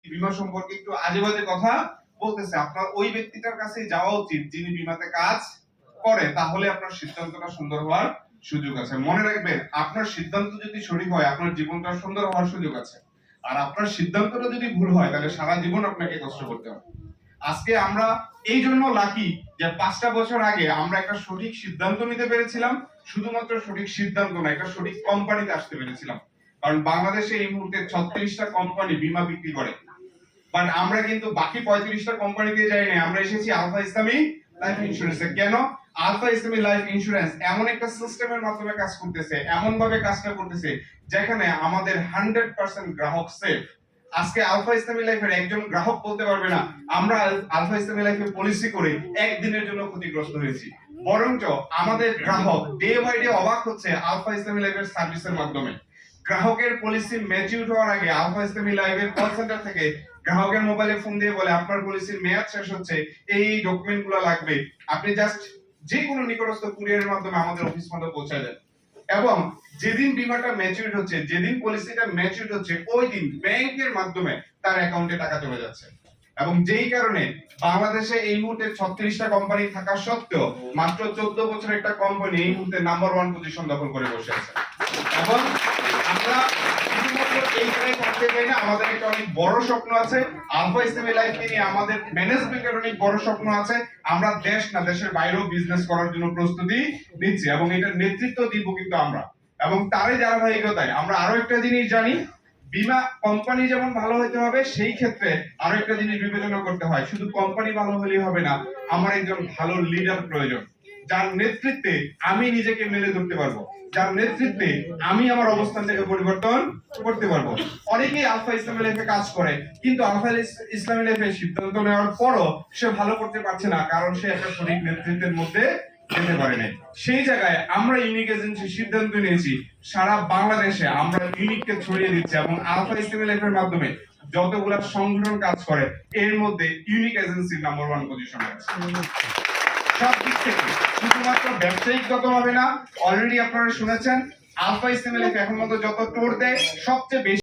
বীমা সম্পর্কে একটু আজে বাজে কথা বলতেছে, আপনার ওই ব্যক্তিটার কাছে যাওয়া উচিত যিনি বীমাতে কাজ করে, তাহলে আপনার সিদ্ধান্তটা সুন্দর হওয়ার সুযোগ আছে। মনে রাখবেন, আপনার সিদ্ধান্ত যদি সঠিক হয় আপনার জীবনটা সুন্দর হওয়ার সুযোগ আছে, আর আপনার সিদ্ধান্তটা যদি ভুল হয় তাহলে সারা জীবন আপনাকে কষ্ট করতে হবে। আজকে আমরা এই জন্য লাকি যে 5টা বছর আগে আমরা একটা সঠিক সিদ্ধান্ত নিতে পেরেছিলাম, শুধুমাত্র সঠিক সিদ্ধান্ত না, একটা সঠিক কোম্পানিতে আসতে পেরেছিলাম। কারণ বাংলাদেশে এই মুহূর্তে 36টা কোম্পানি বীমা বিক্রি করে, বাট আমরা কিন্তু বাকি 35টা কোম্পানিতে যাই না, আমরা এসেছি আলফা ইসলামী লাইফ ইন্স্যুরেন্সে। কেন? আলফা ইসলামী লাইফ ইন্স্যুরেন্স এমন একটা সিস্টেমের মাধ্যমে কাজ করতেছে, এমন ভাবে কাজটা করতেছে যেখানে আমাদের 100% গ্রাহক সেফ। আজকে আলফা ইসলামী লাইফের একজন গ্রাহক বলতে পারবে না আমরা আলফা ইসলামী লাইফে পলিসি করে একদিনের জন্য ক্ষতিগ্রস্ত হয়েছি, বরঞ্চ আমাদের গ্রাহক ডে বাই ডে অবাক হচ্ছে আলফা ইসলামী লাইফের সার্ভিসের মাধ্যমে। গ্রাহকের পলিসি ম্যাচিউর হওয়ার আগে আলফা ইসলামী লাইফের কল সেন্টার থেকে গ্রাহকের মোবাইলে ফোন দিয়ে বলে আপনার পলিসির মেয়াদ শেষ হচ্ছে, এই ডকুমেন্টগুলো লাগবে, আপনি জাস্ট যে কোনো নিকটস্থ কুরিয়ারের মাধ্যমে আমাদের অফিস পর্যন্ত পৌঁছে দেন। এবং যেদিন বীমাটা ম্যাচিউর হচ্ছে, যেদিন পলিসিটা ম্যাচিউর হচ্ছে, ওই দিন ব্যাংকের মাধ্যমে তার অ্যাকাউন্টে টাকা চলে যাচ্ছে। এবং যেই কারণে বাংলাদেশে এই মুহূর্তে 36টা কোম্পানি থাকা সত্ত্বেও মাত্র 14 বছর একটা কোম্পানি এই মুহূর্তে নাম্বার 1 পজিশন দখল করে বসে আছে। এবং আমরা শুধুমাত্র এইটাই করতে চাই না, আমাদের একটা অনেক বড় স্বপ্ন আছে। আলফা ইসলামী লাইফকে নিয়ে আমাদের ম্যানেজমেন্টের অনেক বড় স্বপ্ন আছে। আমরা দেশ না দেশের বাইরেও বিজনেস করার জন্য প্রস্তুতি নিচ্ছি এবং এটার নেতৃত্ব দিব কিন্তু আমরা। এবং তারই ধারাবাহিকতায় আমরা আরো একটা জিনিস জানি, বীমা কোম্পানি যেমন ভালো হতে হবে, সেই ক্ষেত্রে আরো একটা জিনিস বিবেচনা করতে হয়, শুধু কোম্পানি ভালো হলেই হবে না, আমার একজন ভালো লিডার প্রয়োজন, যার নেতৃত্বে আমি নিজেকে মেলে ধরতে পারবো, যার নেতৃত্বে আমি আমার অবস্থান থেকে পরিবর্তন করতে পারবো। অনেকেই আলফা ইসলামী লাইফে কাজ করে, কিন্তু আলফা ইসলামী লাইফে সিদ্ধান্ত নেওয়ার পরও সে ভালো করতে পারছে না, কারণ সে একটা সঠিক নেতৃত্বের মধ্যে যেতে পারে নাই। সেই জায়গায় আমরা ইউনিক এজেন্সি সিদ্ধান্ত নিয়েছি সারা বাংলাদেশে আমরা ইউনিককে ছড়িয়ে দিচ্ছি, এবং আলফা ইসলামী লাইফের মাধ্যমে যতগুলা সংগঠন কাজ করে এর মধ্যে ইউনিক এজেন্সির নাম্বার 1 পজিশনে আছে। সব দিক থেকে শুধুমাত্র ব্যবসায়িকগত হবে না, অলরেডি আপনারা শুনেছেন আলফা ইসলামী লাইফ এখন মতো যত টোর দেয় সবচেয়ে বেশি